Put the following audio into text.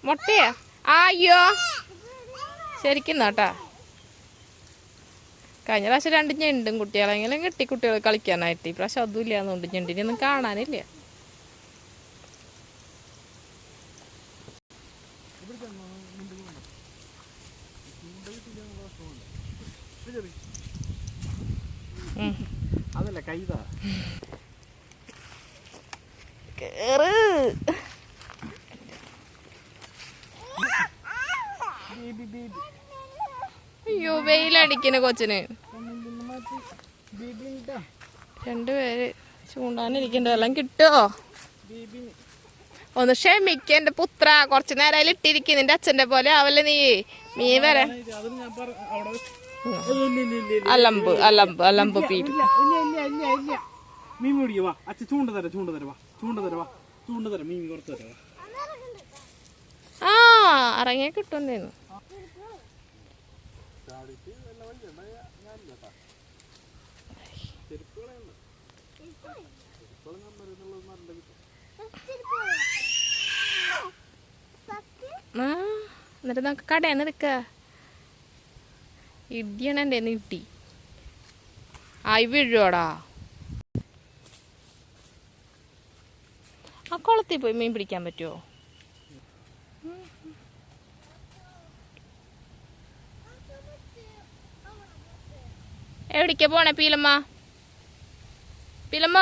മുട്ടയാ? അയ്യോ ശരിക്കും കേട്ടാ. കഴിഞ്ഞ പ്രാവശ്യം 2 ഞണ്ടും കുട്ടികളെങ്കിലും കിട്ടി കുട്ടികൾ കളിക്കാനായിട്ട്. ഈ പ്രാവശ്യം അതും ഇല്ലാന്നുണ്ട്, ഞണ്ടിനൊന്നും കാണാനില്ല. അതല്ല കൈതാ കേറ്. അയ്യോ വെയിലടിക്കുന്ന കൊച്ചിന്. 2 പേര് ചൂണ്ടാനിരിക്കണ്ട. എല്ലാം കിട്ടുമോ? ഒന്ന് ക്ഷമിക്ക എന്റെ പുത്ര. കുറച്ചു നേരം ഇട്ടിരിക്കും. നിന്റെ അച്ഛന്റെ പോലെ ആവല്ലേ നീ. മീൻ വരെ അലമ്പ് അലമ്പ് അലമ്പ് പീര്. മീൻ പിടിക്കുക. വാ അച്ഛൻ ചൂണ്ട തരാം, ചൂണ്ട തരാം, ചൂണ്ട തരാം, ചൂണ്ട തരാം, മീൻ കുറച്ച് തരാം. ആ ഇറങ്ങിയ കിട്ടുന്നേന്ന്. എന്നിട്ട് നമുക്ക് കടയെന്ന് എടുക്ക. ഇടിയാണ് എൻ്റെ ഇടി. ആയി വീഴുവാടാ. ആ കുളത്തിൽ പോയി മീൻ പിടിക്കാൻ പറ്റുമോ? എവിടേക്കാ പോണേ പീലമ്മ? പീലമ്മ